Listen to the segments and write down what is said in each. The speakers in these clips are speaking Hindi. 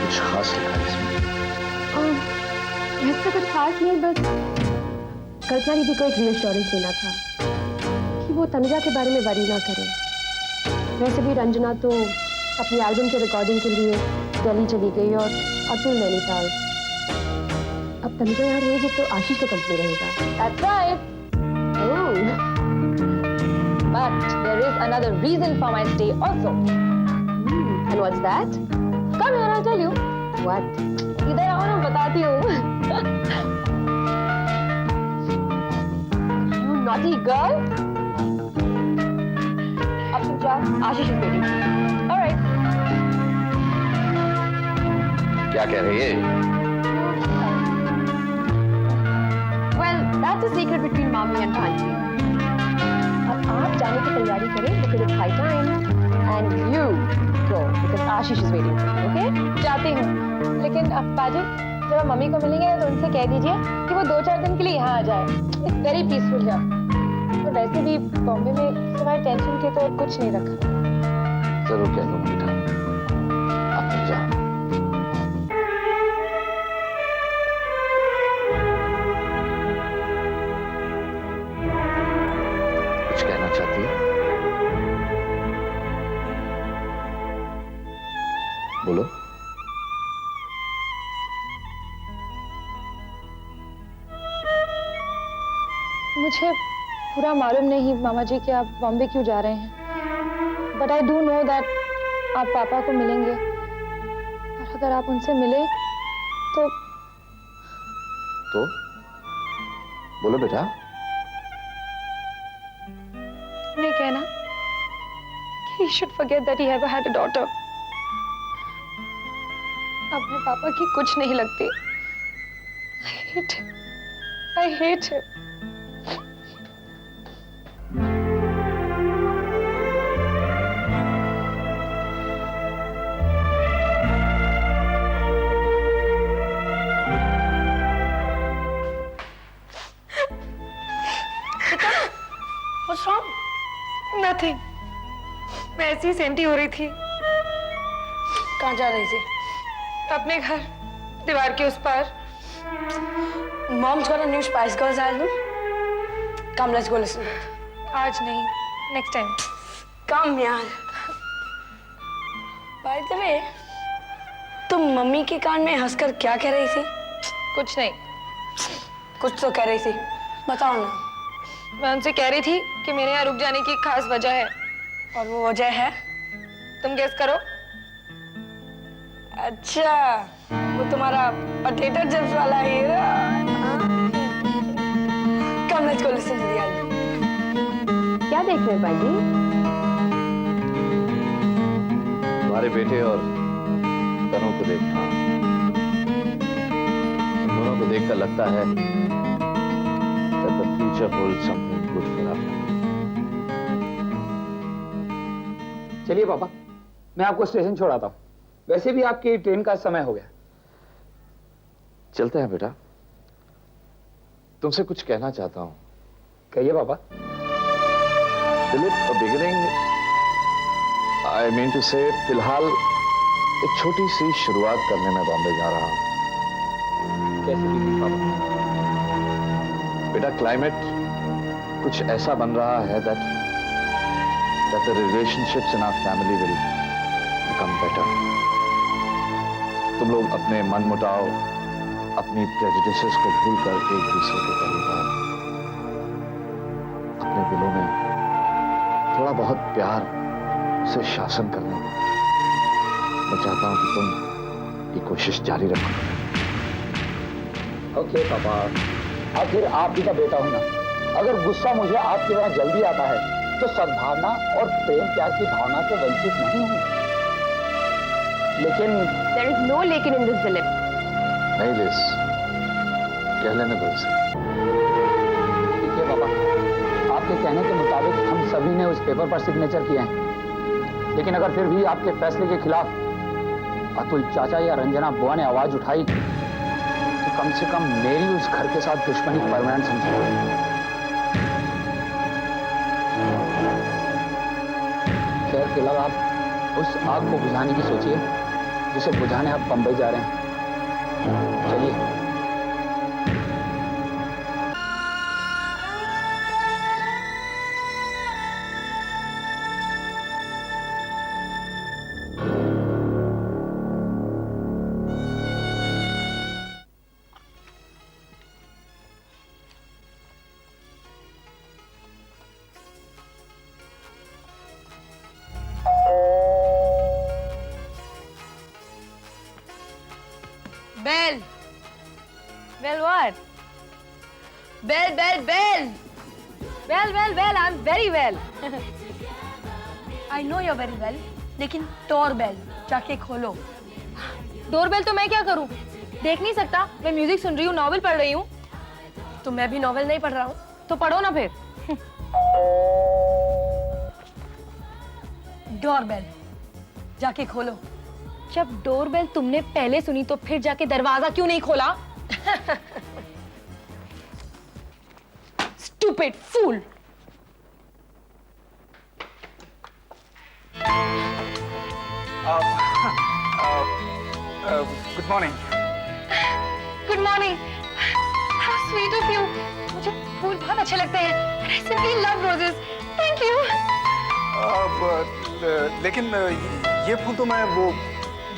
कुछ खास लिखा है इसमें? ऐसा कुछ खास नहीं, बस कल्पना दीदी को एक रीअश्योरेंस देना था कि वो तनुजा के बारे में वरी ना करे। वैसे भी रंजना तो अपनी एल्बम के रिकॉर्डिंग के लिए दिल्ली चली गई और अतुल नैनीताल। अब तनुजा यहाँ रहेगी तो आशीष तो कंपनी रहेगा। That's right. Oh. But there is another reason for my stay also. And what's that? Come here, I'll tell you. What? इधर आओ ना, बताती हूँ. You naughty girl. अब तुम जाओ, आशीष is waiting. All right. क्या कह रही है? Well, that's a secret between mommy and Bhanji. अब आप जाने की तैयारी करें because it's high time, and you go because Ashish is waiting for you. Okay? जाती हूँ. लेकिन अब बाजी, जब आप मम्मी को मिलेंगे तो उनसे कह दीजिए कि वो 2-4 दिन के लिए यहाँ आ जाए. It's very peaceful here. तो वैसे भी बॉम्बे में सिवाय टेंशन के तो कुछ नहीं रखा. जरूर कह दूंगा बेटा. अब तुम जाओ. कुछ कहना चाहती है? बोलो. मुझे पूरा मालूम नहीं मामा जी कि आप बॉम्बे क्यों जा रहे हैं, but I do know that आप पापा को मिलेंगे, और अगर आप उनसे मिले तो बोलो बेटा. उन्हें कहना कि he should forget that he ever had a daughter. अपने पापा की कुछ नहीं लगती. I hate him. What's wrong? Nothing. मैं ऐसी सेंटी हो रही थी. कहाँ जा रही थी? अपने घर, दीवार के उस पार. Mom's got a new Spice Girls album. Come, let's go listen. आज नहीं, next time. Come यार. By the way, तुम मम्मी के कान में हंसकर क्या कह रही थी? कुछ नहीं. कुछ तो कह रही थी. बताओ ना. मैं उनसे कह रही थी कि मेरे यहाँ रुक जाने की खास वजह है. और वो वजह है? तुम गेस करो. अच्छा, वो तुम्हारा पोटैटो चिप्स वाला hero. Come, let's go listen to the album. क्या देख रहे हो बाजी? तुम्हारे बेटे और तनु को देखना. दोनों को देखकर लगता है that the future holds something good for us. चलिए पापा, मैं आपको स्टेशन छोड़ाता हूँ. वैसे भी आपकी ट्रेन का समय हो गया. चलते हैं बेटा. तुमसे कुछ कहना चाहता हूँ. कहिए पापा. Philip, beginning I mean to say फिलहाल एक छोटी सी शुरुआत करने में बॉम्बे जा रहा हूँ. कैसे भी पापा? बेटा, क्लाइमेट कुछ ऐसा बन रहा है that the relationships in our family will become better. तुम लोग अपने मनमुटाव, अपनी प्रेजुडिसेस को भूलकर एक दूसरे के करीब आओ. अपने दिलों में थोड़ा बहुत प्यार से शासन करने को. मैं चाहता हूं कि तुम ये कोशिश जारी रखो. ओके पापा, आखिर आप ही का बेटा हूं ना. अगर गुस्सा मुझे आपकी तरह जल्दी आता है तो सद्भावना और प्रेम प्यार की भावना से वंचित नहीं हूं. लेकिन There is no लेकिन in this Dilip. नहीं लिस, कह लेने दो उसे. ठीक है पापा, आपके कहने के मुताबिक हम सभी ने उस पेपर पर सिग्नेचर किए हैं. लेकिन अगर फिर भी आपके फैसले के खिलाफ अतुल चाचा या रंजना बुआ ने आवाज उठाई तो कम से कम मेरी उस घर के साथ दुश्मनी परमानेंट समझिए. खैर फिलहाल आप उस आग को बुझाने की सोचिए. जिसे बुझाने आप बंबई जा रहे हैं। चलिए। Bell. Bell what? Bell, bell, bell. Well, well, well, I'm very well. I know you're very well. लेकिन डोरबेल जाके खोलो। डोरबेल तो मैं क्या करूं? देख नहीं सकता? मैं म्यूजिक सुन रही हूँ, नॉवेल पढ़ रही हूँ। तो मैं भी नॉवेल नहीं पढ़ रहा हूँ। तो पढ़ो ना फिर। डोरबेल जाके खोलो। जब डोरबेल तुमने पहले सुनी तो फिर जाके दरवाजा क्यों नहीं खोला? Stupid fool! Good morning. Good morning. How sweet of you. मुझे फूल बहुत अच्छे लगते हैं. And I simply love roses. Thank you. लेकिन ये फूल तो मैं वो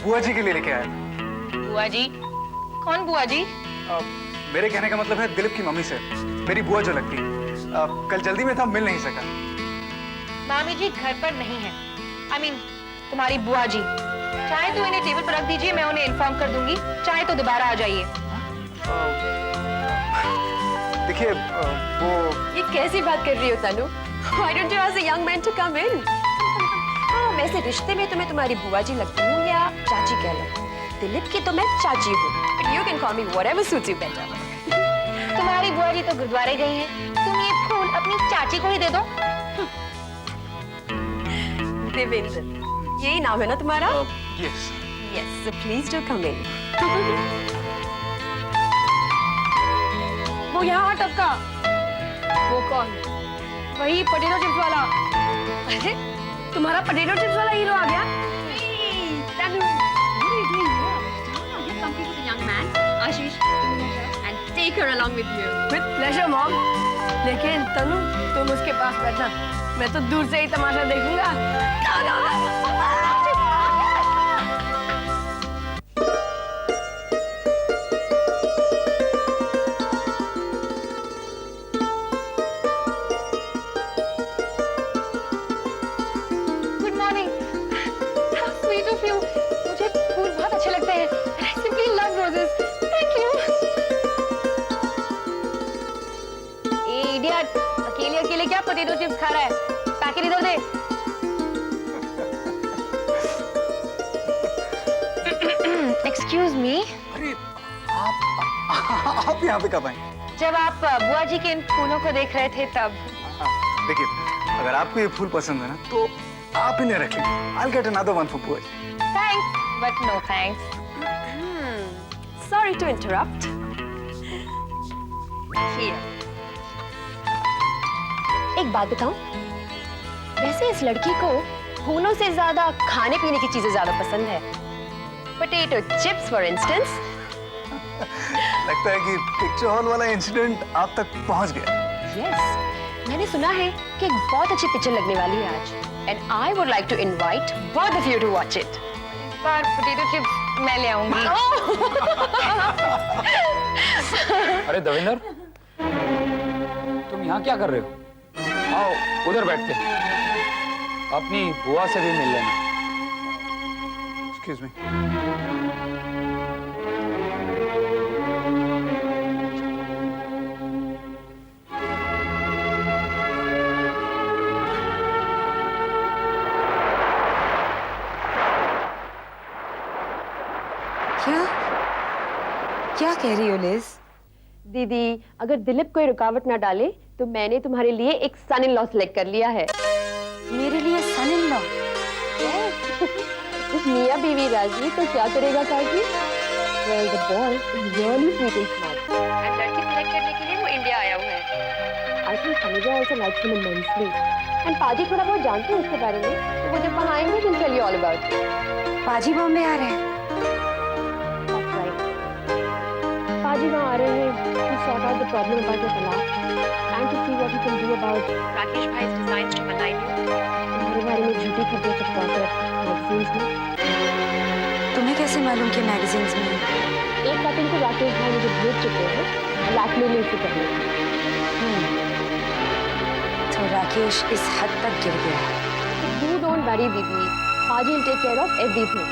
बुआ जी के लिए लेके आया। बुआ जी? कौन बुआ जी? मेरे कहने का मतलब है दिलीप की मम्मी से, मेरी बुआ जो लगती है। कल जल्दी में था, मिल नहीं सका। मामी जी घर पर नहीं है। I mean, तुम्हारी बुआ जी। चाहे तो इन्हें टेबल पर रख दीजिए, मैं उन्हें इन्फॉर्म कर दूंगी। चाहे तो दोबारा आ जाइए। देखिए वो ये कैसी बात कर रही हो तनु? Why don't you ask a young man to come in? हाँ, वैसे रिश्ते में तो मैं तुम्हारी बुआ जी लगती हूँ या चाची कह लो। दिलीप की तो मैं चाची हूँ। But you can call me whatever suits you better. तुम्हारी बुआ जी तो गुरुद्वारे गई हैं। तुम ये फूल अपनी चाची को ही दे दो। देवेंद्र, यही नाम है ना तुम्हारा? Yes. Yes, so please do come in. वो यहाँ टपका। वो कौन? वही पोटैटो चिप्स वाला। अरे, तुम्हारा पोटैटो चिप्स वाला हीरो आ गया? Tanu, what are you doing here? Get comfy with a young man. Ashish, and take her along with you. With pleasure, mom. लेकिन तनु, तुम उसके पास बैठना। मैं तो दूर से ही तमाशा देखूंगा। Good morning. How sweet of you. मुझे फूल बहुत अच्छे लगते हैं। I simply love roses. Thank you. Idiot. अकेले क्या पोटैटो चिप्स खा रहा है? पैकेट इधर दे। Excuse me. अरे आप यहाँ पे कब आए? जब आप बुआ जी के इन फूलों को देख रहे थे तब। देखिए, अगर आपको ये फूल पसंद है ना, तो आप इन्हें रख लीजिए। I'll get another one for बुआ जी। Thanks, but no thanks. Sorry to interrupt. Here. एक बात बताऊं? वैसे इस लड़की को फूलों से ज्यादा खाने पीने की चीजें ज्यादा पसंद है। Potato chips for instance. लगता है कि पिक्चर हॉल वाला इंसिडेंट आप तक पहुंच गया। Yes, मैंने सुना है कि एक बहुत अच्छी पिक्चर लगने वाली है आज। And I would like to invite both of you to watch it. इस बार पोटैटो चिप्स मैं ले आऊंगी। अरे देवेंद्र, तुम यहाँ क्या कर रहे हो? आओ उधर बैठते हैं। अपनी बुआ से भी मिल लेना। Excuse me. क्या कह रही हो लिज? दीदी, अगर दिलीप कोई रुकावट ना डाले तो मैंने तुम्हारे लिए एक सन इन लॉ सेलेक्ट कर लिया है। मेरे लिए सन इन लॉ? मियां बीवी राजी तो क्या करेगा काजी? Well, the boy is really sweet and smart. And लड़की सेलेक्ट करने के लिए वो इंडिया आया हुआ है। I think Tanuja also likes him immensely. And पाजी थोड़ा बहुत जानते हैं उसके बारे में, तो वो जब वहाँ आएंगे तो tell you all about it. पाजी बॉम्बे आ रहे हैं? problem about your talaq and to see what you can do about Rakesh bhai's designs to malign you. तुम्हारे बारे में झूठी खबरें छपवाते हैं मैगजीन्स में। तुम्हें कैसे मालूम कि मैगजीन्स में? एक कटिंग को राकेश भाई मुझे भेज चुके हैं ब्लैकमेलिंग से पहले। तो राकेश इस हद तक गिर गया है। You don't worry, दीदी। पाजी will take care of everything।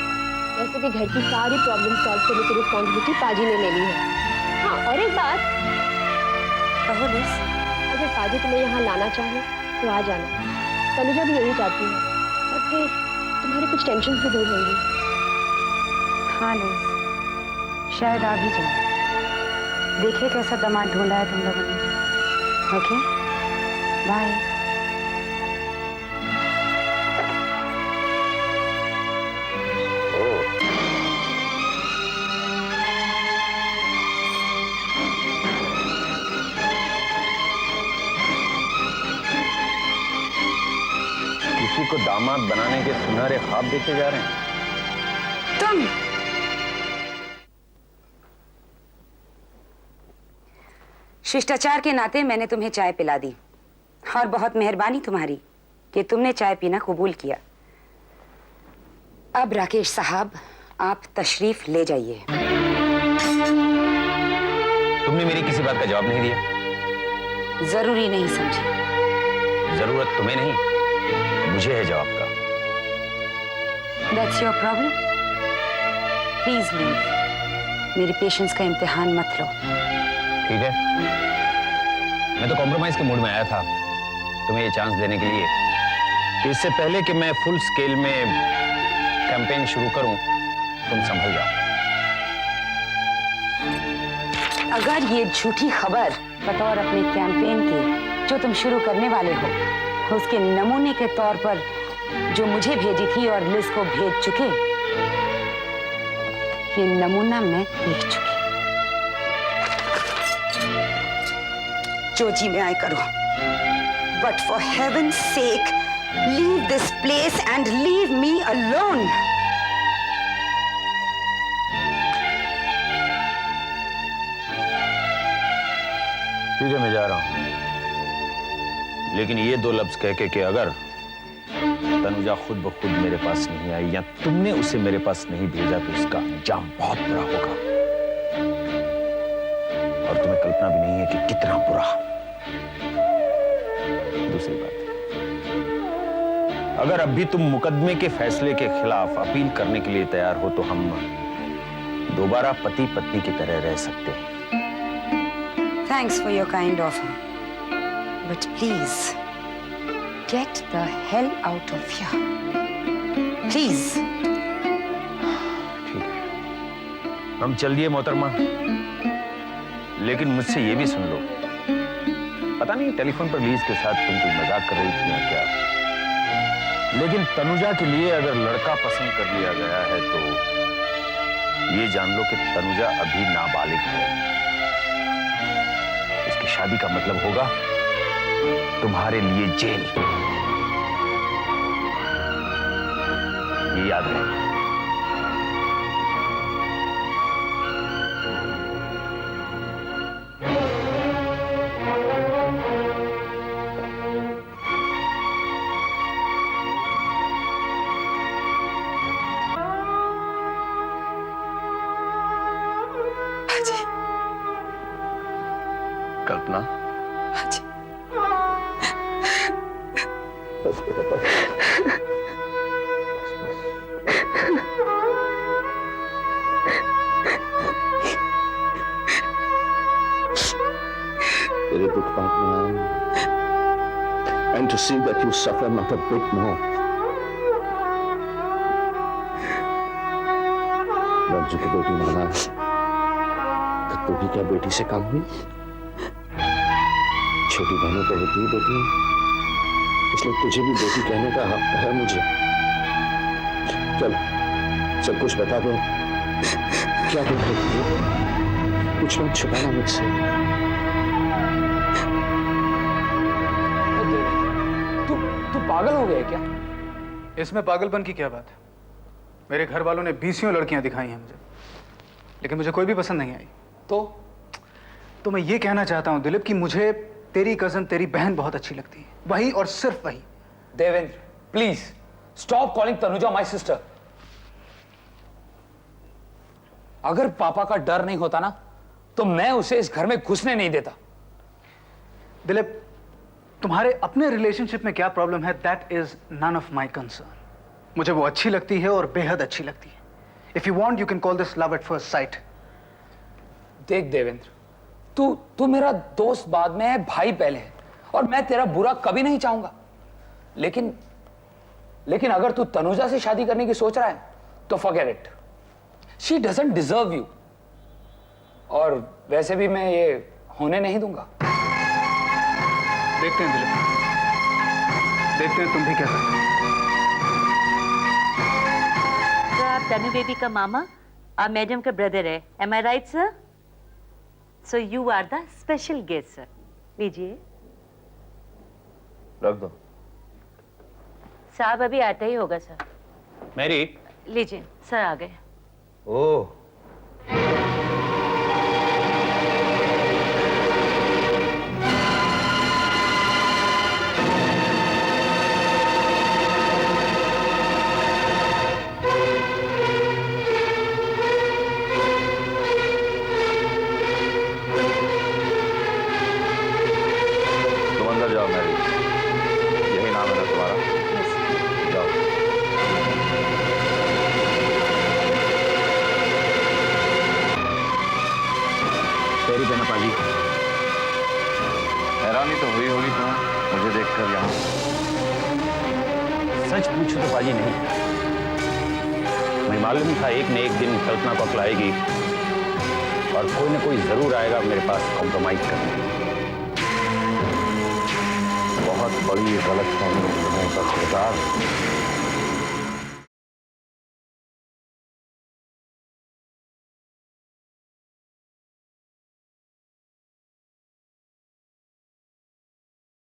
वैसे भी घर की सारी प्रॉब्लम सॉल्व करने की रिस्पॉन्सिबिलिटी पाजी ने ले ली है। हाँ, और एक बात, कहो लिस। अगर पाजी तुम्हें यहाँ लाना चाहे तो आ जाना। तनुजा भी यही चाहती है और फिर तुम्हारी कुछ टेंशन भी दूर होंगी। हाँ लिस, शायद आ भी जाए। देखिए कैसा दामाद ढूंढा है तुम लोगों ने। Okay, bye. किसी को दामाद बनाने के सुनहरे ख्वाब देखे जा रहे हैं तुम। शिष्टाचार के नाते मैंने तुम्हें चाय पिला दी और बहुत मेहरबानी तुम्हारी कि तुमने चाय पीना कबूल किया। अब राकेश साहब, आप तशरीफ ले जाइए। तुमने मेरी किसी बात का जवाब नहीं दिया। जरूरी नहीं समझी। जरूरत तुम्हें नहीं, मुझे है जवाब का। That's your problem? Please leave. मेरी पेशेंस का इम्तिहान मत लो। ठीक है, मैं तो कॉम्प्रोमाइज के मूड में आया था तुम्हें ये चांस देने के लिए कि इससे पहले कि मैं फुल स्केल में कैंपेन शुरू करूं, तुम संभल जाओ। अगर ये झूठी खबर बतौर अपने कैंपेन के जो तुम शुरू करने वाले हो, उसके नमूने के तौर पर जो मुझे भेजी थी और लिज को भेज चुके, ये नमूना मैं देख चुकी। जो जी में आए करो, but for heaven's sake leave this place and leave me alone. ठीक है, मैं जा रहा हूं, लेकिन ये दो लफ्ज कह के कि अगर तनुजा खुद ब खुद मेरे पास नहीं आई या तुमने उसे मेरे पास नहीं भेजा तो इसका अंजाम बहुत बुरा होगा। और तुम्हें कल्पना भी नहीं है कि कितना बुरा। दूसरी बात, अगर अब भी तुम मुकदमे के फैसले के खिलाफ अपील करने के लिए तैयार हो तो हम दोबारा पति पत्नी की तरह रह सकते हैं। Thanks for your kind offer, but please get the hell out of here. Please. ठीक है, हम चल दिए मोहतरमा, लेकिन मुझसे ये भी सुन लो, पता नहीं टेलीफोन पर लीज के साथ तुम कोई मजाक कर रही थी या क्या, लेकिन तनुजा के लिए अगर लड़का पसंद कर लिया गया है तो ये जान लो कि तनुजा अभी नाबालिग है। उसकी शादी का मतलब होगा तुम्हारे लिए जेल। ये याद रहे। कल्पना, तेरे दुख बांटने आया हूं, and to see that you suffer not a bit more. रज्जू की बेटी माना है, तो तू भी क्या बेटी से कम हुई? छोटी बहनों तो होती ही बेटी, इसलिए तुझे भी बेटी कहने का हक है मुझे। चल सब कुछ बता दो, क्या देख रही है? कुछ मत छुपाना मुझसे। तू पागल हो गया क्या? इसमें पागलपन की क्या बात है? मेरे घर वालों ने 20 लड़कियां दिखाई हैं मुझे, लेकिन मुझे कोई भी पसंद नहीं आई। तो तो मैं ये कहना चाहता हूं दिलीप कि मुझे तेरी कजन, तेरी बहन बहुत अच्छी लगती है, वही और सिर्फ वही। Devendra, please stop calling Tanuja my sister. अगर पापा का डर नहीं होता ना, तो मैं उसे इस घर में घुसने नहीं देता। दिलीप, तुम्हारे अपने रिलेशनशिप में क्या प्रॉब्लम है, that is none of my concern. मुझे वो अच्छी लगती है और बेहद अच्छी लगती है। If you want you can call this love at first sight. देख देवेंद्र, तू मेरा दोस्त बाद में है, भाई पहले है, और मैं तेरा बुरा कभी नहीं चाहूंगा। लेकिन अगर तू तनुजा से शादी करने की सोच रहा है तो forget it. She doesn't deserve you, और वैसे भी मैं ये होने नहीं दूंगा। देखते हैं दिलीप, देखते हैं तुम भी क्या करते हो। सर, आप तनु बेबी का मामा और मैडम का ब्रदर है। Am I right sir? So you are the special guest sir. लीजिए। रख दो। साहब अभी आता ही होगा सर। मैरी। लीजिए सर, आ गए। ओह, तुम अंदर जाओ मैरी, यही नाम है ना तुम्हारा? जाओ। तेरी बहना पाजी, हैरानी तो हुई होगी तुम्हें मुझे देखकर यहाँ। सच पूछो तो पाजी नहीं। मुझे मालूम था एक न एक दिन कल्पना को अकल आएगी और कोई ना कोई जरूर आएगा मेरे पास कॉम्प्रोमाइज करने। बहुत बड़ी गलत फहमी है तुम्हें बस खुदा।